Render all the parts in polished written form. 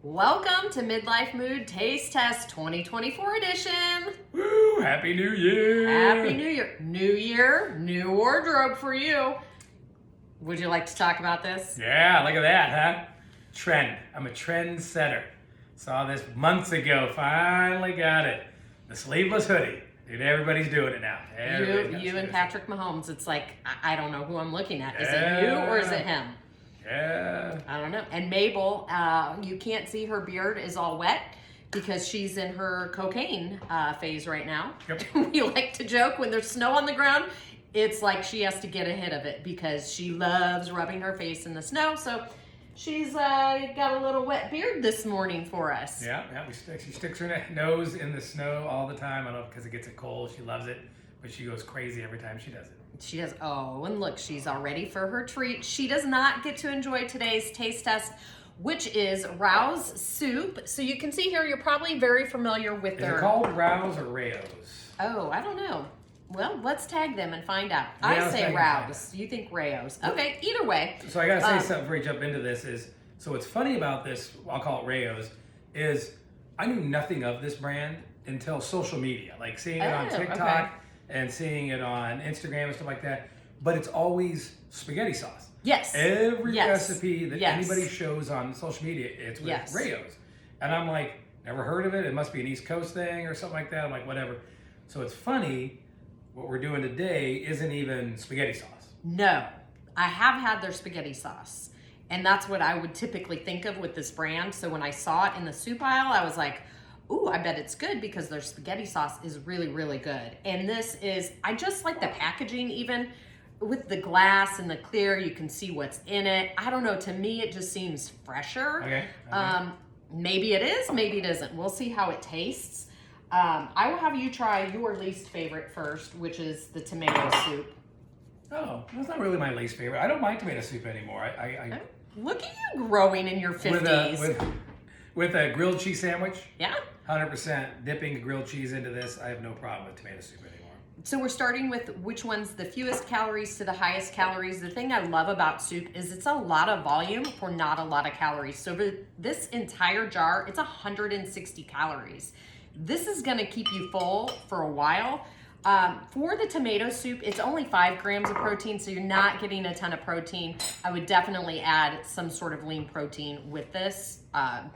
Welcome to Midlife Mood Taste Test 2024 edition. Woo! Happy New Year! Happy New Year. New year, new wardrobe for you. Would you like to talk about this? Yeah, look at that, huh? Trend. I'm a trend setter. Saw this months ago. Finally got it. The sleeveless hoodie. Dude, everybody's doing it now. You and Patrick Mahomes. It's like, I don't know who I'm looking at. Is it you or is it him? Yeah. I don't know. And Mabel, you can't see her beard is all wet because she's in her cocaine phase right now. Yep. We like to joke when there's snow on the ground, it's like she has to get a hit of it because she loves rubbing her face in the snow. So she's got a little wet beard this morning for us. Yeah. She sticks her nose in the snow all the time. I don't know, because it gets it cold. She loves it, but she goes crazy every time she does it. She does. Oh, and look, she's all ready for her treat. She does not get to enjoy today's taste test, which is Rouse soup. So you can see here, you're probably very familiar with their... Is it called Rouse or Rayo's? Oh, I don't know. Well, let's tag them and find out. Yeah, I say Rouse. You think Rayo's. Okay, either way. So I gotta say something before you jump into this is, so what's funny about this, I'll call it Rayo's, is I knew nothing of this brand until social media, like seeing it on TikTok. Okay. And seeing it on Instagram and stuff like that, but it's always spaghetti sauce. Yes. Every Yes. recipe that Yes. anybody shows on social media, it's with Yes. Rayo's. And I'm like, never heard of it. It must be an East Coast thing or something like that. I'm like, whatever. So it's funny, what we're doing today isn't even spaghetti sauce. No, I have had their spaghetti sauce. And that's what I would typically think of with this brand. So when I saw it in the soup aisle, I was like, ooh, I bet it's good because their spaghetti sauce is really, really good. And this is, I just like the packaging even with the glass and the clear, you can see what's in it. I don't know, to me, it just seems fresher. Okay. Maybe it is, maybe it isn't. We'll see how it tastes. I will have you try your least favorite first, which is the tomato soup. Oh, that's not really my least favorite. I don't mind tomato soup anymore. Look at you growing in your 50s. With a grilled cheese sandwich. Yeah. 100% dipping grilled cheese into this. I have no problem with tomato soup anymore. So we're starting with which one's the fewest calories to the highest calories. The thing I love about soup is it's a lot of volume for not a lot of calories. So for this entire jar, it's 160 calories. This is gonna keep you full for a while. For the tomato soup, it's only 5 grams of protein, so you're not getting a ton of protein. I would definitely add some sort of lean protein with this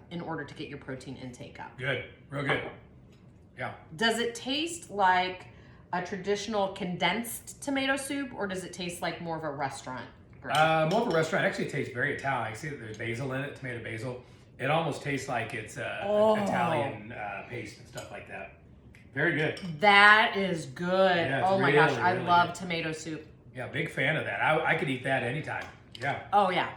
in order to get your protein intake up. Good, real good. Yeah. Does it taste like a traditional condensed tomato soup, or does it taste like more of a restaurant? More of a restaurant. Actually, it tastes very Italian. I see that there's basil in it, tomato basil. It almost tastes like it's Italian paste and stuff like that. Very good. That is good. Yeah, oh my really, gosh, I really love good. Tomato soup. Yeah, big fan of that. I could eat that anytime. Yeah. Oh yeah.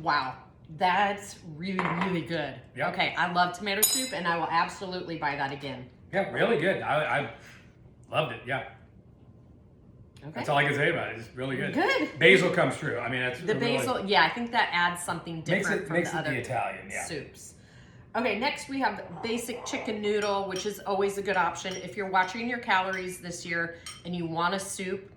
Wow. That's really, really good. Yeah. Okay, I love tomato soup and I will absolutely buy that again. Yeah, really good. I loved it. Yeah. Okay. That's all I can say about it. It's really good. Good. Basil comes through. I mean, that's The really, basil, yeah, I think that adds something different from makes the it other the Italian. Yeah. soups. Okay, next we have basic chicken noodle, which is always a good option. If you're watching your calories this year and you want a soup,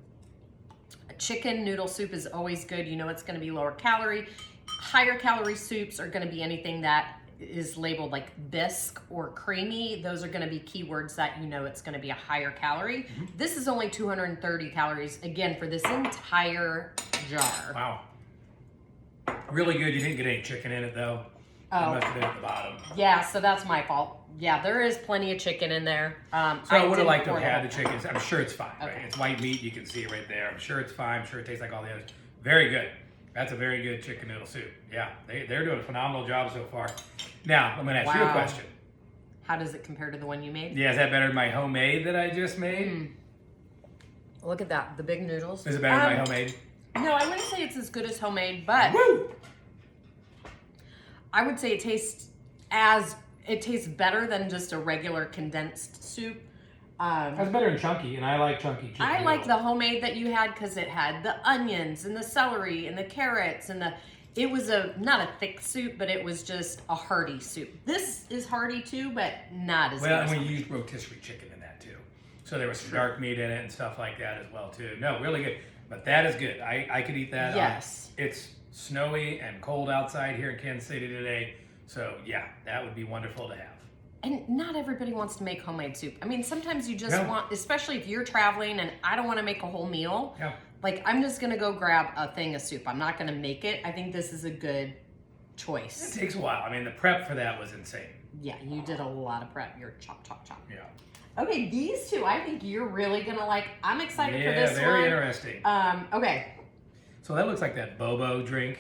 a chicken noodle soup is always good. You know it's gonna be lower calorie. Higher calorie soups are gonna be anything that is labeled like bisque or creamy. Those are gonna be keywords that you know it's gonna be a higher calorie. Mm-hmm. This is only 230 calories, again, for this entire jar. Wow. Really good. You didn't get any chicken in it though. Oh. It must have been at the bottom. Yeah, so that's my fault. Yeah, there is plenty of chicken in there. So I would have liked to didn't have pour had the chicken. I'm sure it's fine. Right? Okay. It's white meat. You can see it right there. I'm sure it's fine. I'm sure it tastes like all the others. Very good. That's a very good chicken noodle soup. Yeah, they're doing a phenomenal job so far. Now, I'm going to ask you a Wow. question. How does it compare to the one you made? Yeah, is that better than my homemade that I just made? Look at that, the big noodles. Is it better than my homemade? No, I wouldn't say it's as good as homemade, but Woo! I would say it tastes better than just a regular condensed soup. That's better than chunky, and I like chunky chicken I like noodles. the homemade that you had because it had the onions and the celery and the carrots and it was not a thick soup, but it was just a hearty soup. This is hearty too, but not as Well, good. and we used rotisserie chicken in that too. So there was some dark meat in it and stuff like that as well too. No, really good. But that is good. I could eat that. Yes. It's snowy and cold outside here in Kansas City today. So yeah, that would be wonderful to have. And not everybody wants to make homemade soup. I mean, sometimes you just Yeah. want, especially if you're traveling and I don't want to make a whole meal. Yeah. Like, I'm just going to go grab a thing of soup. I'm not going to make it. I think this is a good choice. It takes a while. I mean, the prep for that was insane. Yeah, you did a lot of prep. You're chop, chop, chop. Yeah. Okay, these two, I think you're really going to like. I'm excited for Yeah, this very one. interesting. Okay. So that looks like that bobo drink.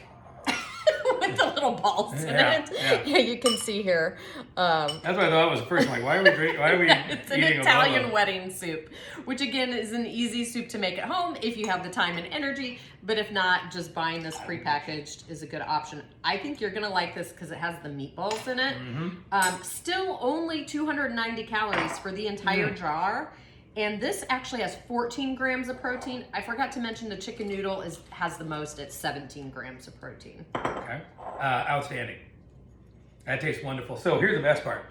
With the little balls in Yeah, it. yeah. Yeah, you can see here. That's what I thought was the first. Like, why are we drinking? Why are we It's an eating Italian a bobo? wedding soup, which again is an easy soup to make at home if you have the time and energy. But if not, just buying this prepackaged is a good option. I think you're gonna like this because it has the meatballs in it. Still only 290 calories for the entire jar. And this actually has 14 grams of protein. I forgot to mention the chicken noodle has the most at 17 grams of protein. Okay. Outstanding. That tastes wonderful. So here's the best part.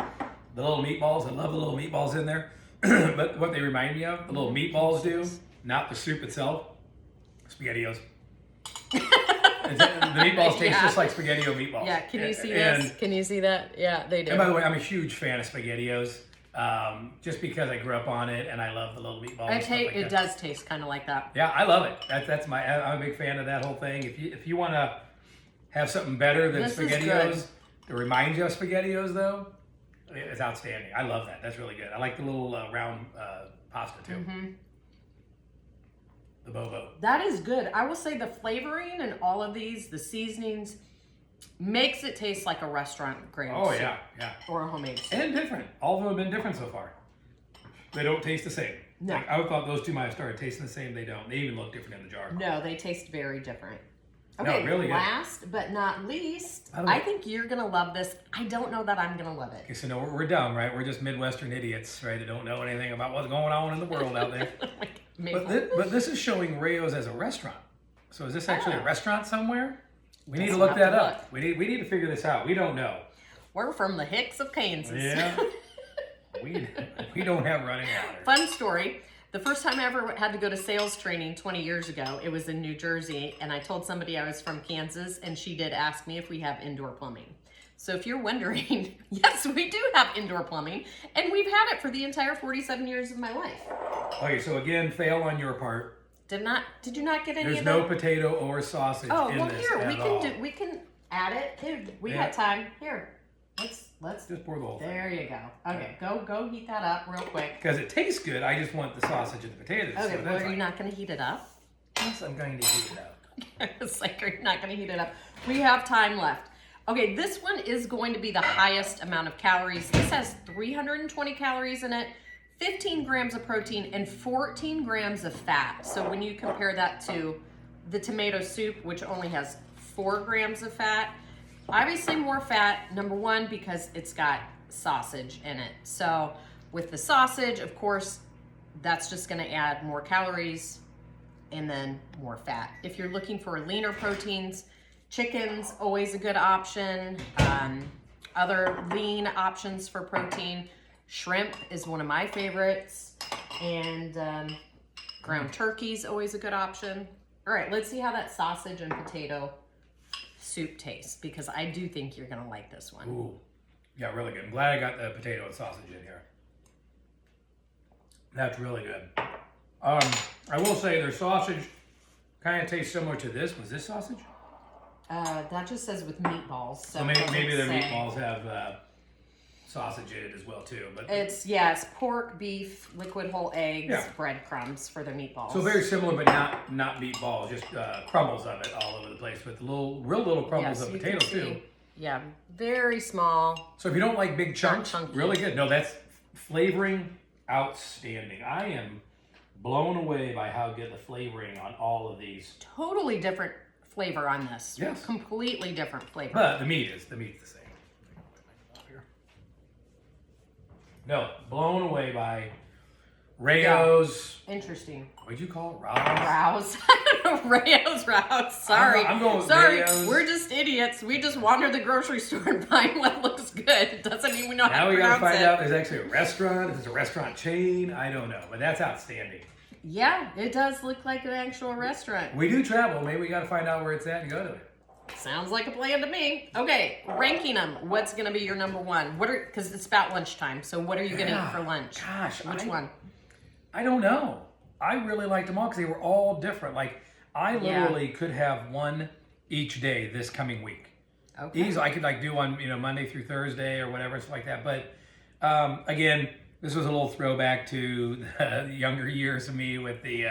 The little meatballs. I love the little meatballs in there. But what they remind me of, the little meatballs do, not the soup itself. SpaghettiOs. The meatballs taste just like SpaghettiO meatballs. Yeah, can you see this? Can you see that? Yeah, they do. And by the way, I'm a huge fan of SpaghettiOs. Just because I grew up on it and I love the little meatballs. And stuff like It that. does taste kind of like that. Yeah, I love it. I'm a big fan of that whole thing. If you want to have something better than This is SpaghettiOs to remind you of SpaghettiOs, though, it's outstanding. I love that. That's really good. I like the little round pasta too. The bobo. That is good. I will say the flavoring and all of these, the seasonings, makes it taste like a restaurant grade Oh soup yeah, yeah. or a homemade soup. And different. All of them have been different so far. They don't taste the same. No. Like, I thought those two might have started tasting the same. They don't. They even look different in the jar. No, they taste very different. No, Okay, really good. last but not least, By the way- I think you're going to love this. I don't know that I'm going to love it. Okay, so no, we're dumb, right? We're just Midwestern idiots, right? That don't know anything about what's going on in the world out there. But this is showing Rayo's as a restaurant. So is this actually a restaurant somewhere? We need to look that up. We need to figure this out. We don't know. We're from the Hicks of Kansas. Yeah. we don't have running water. Fun story. The first time I ever had to go to sales training 20 years ago, it was in New Jersey, and I told somebody I was from Kansas, and she did ask me if we have indoor plumbing. So if you're wondering, yes, we do have indoor plumbing, and we've had it for the entire 47 years of my life. Okay, so again, fail on your part. Did you not get any There's of no that? potato or sausage in well, this here at all. we can add it. Here, we Yeah. got time. Here, let's. Just pour the whole thing. There you go. Okay, go heat that up real quick. Because it tastes good. I just want the sausage and the potatoes. Okay, so well, that's are you fine. not going to heat it up? Yes, I'm going to heat it up. It's like you're not going to heat it up. We have time left. Okay, this one is going to be the highest amount of calories. This has 320 calories in it, 15 grams of protein, and 14 grams of fat. So when you compare that to the tomato soup, which only has 4 grams of fat, obviously more fat, number one, because it's got sausage in it. So with the sausage, of course, that's just going to add more calories and then more fat. If you're looking for leaner proteins, chicken's always a good option. Other lean options for protein, shrimp is one of my favorites, and ground turkey's always a good option. All right, let's see how that sausage and potato soup tastes, because I do think you're gonna like this one. Ooh, yeah, really good. I'm glad I got the potato and sausage in here. That's really good. I will say their sausage kind of tastes similar to this. Was this sausage? That just says with meatballs. So it doesn't maybe their say. meatballs have sausage in it as well too. But It's pork, beef, liquid whole eggs, Yeah. breadcrumbs for their meatballs. so very similar, but not meatballs, just crumbles of it all over the place with real little crumbles Yes, of you potato can too. see. Yeah, very small. So if you don't like big chunks, chunky. really good. No, that's flavoring outstanding. I am blown away by how good the flavoring on all of these. Totally different flavor on this. Yes. Completely different flavor. But the meat's the same. No, blown away by Rayo's. Interesting. What'd you call it? Rouse? Rouse. Rayo's Rouse. Sorry. I'm going with Sorry. Rayo's. We're just idiots. We just wander the grocery store and find what looks good. It doesn't mean we know how Now to we gotta pronounce find it. out if there's actually a restaurant, if it's a restaurant chain. I don't know, but that's outstanding. Yeah, it does look like an actual restaurant. We do travel. Maybe we gotta find out where it's at and go to it. Sounds like a plan to me. Okay, ranking them. What's gonna be your number one? Because it's about lunchtime. So what are you gonna eat for lunch? Gosh, which one? I don't know. I really liked them all because they were all different. Like I literally could have one each day this coming week. Okay. Easily, I could like do one, Monday through Thursday or whatever, it's like that. But again, this was a little throwback to the younger years of me with the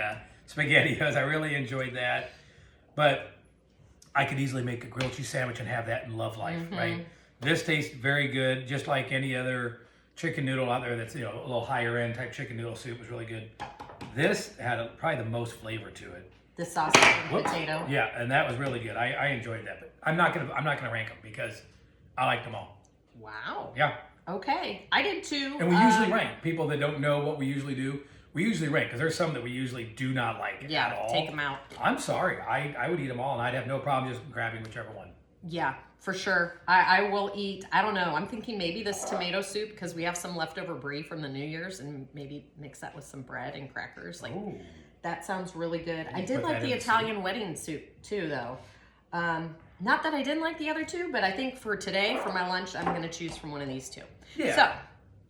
SpaghettiOs. I really enjoyed that. But I could easily make a grilled cheese sandwich and have that in love life, right? This tastes very good, just like any other chicken noodle out there that's, a little higher end type chicken noodle soup was really good. This had probably the most flavor to it. The sausage and potato. Yeah, and that was really good. I enjoyed that, but I'm not gonna rank them because I liked them all. Wow. Yeah. Okay, I did too. And we usually rank. People that don't know what we usually do, we usually rank because there's some that we usually do not like at all. Take them out. I'm sorry. I would eat them all, and I'd have no problem just grabbing whichever one. Yeah, for sure. I will eat. I don't know. I'm thinking maybe this tomato soup because we have some leftover brie from the New Year's, and maybe mix that with some bread and crackers. Like. Ooh. That sounds really good. I did like the Italian wedding soup too, though. Not that I didn't like the other two, but I think for today, for my lunch, I'm going to choose from one of these two. Yeah. So,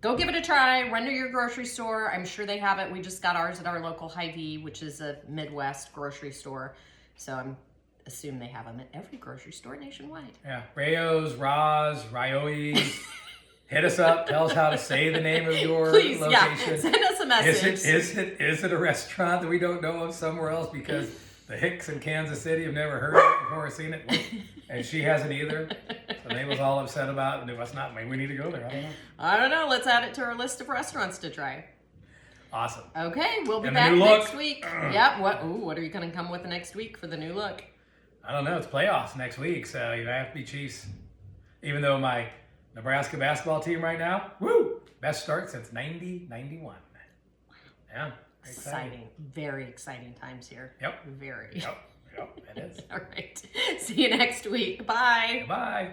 go give it a try. Run to your grocery store. I'm sure they have it. We just got ours at our local Hy-Vee, which is a Midwest grocery store. So, I assume they have them at every grocery store nationwide. Yeah. Rayos, Roz, Ryoi's. Hit us up. Tell us how to say the name of your location. Yeah. Send us a message. Is it a restaurant that we don't know of somewhere else because the Hicks in Kansas City have never heard of it before or seen it, and she hasn't either. So they was all upset about it. And it was not. Maybe we need to go there. I don't know. Let's add it to our list of restaurants to try. Awesome. Okay, we'll be back next week. Yep. What are you going to come with next week for the new look? I don't know. It's playoffs next week, so I have to be Chiefs. Even though my Nebraska basketball team right now, best start since 90-91. Wow. Yeah. Exciting. Very exciting times here. Yep. Very. Yep, it is. All right. See you next week. Bye. Bye.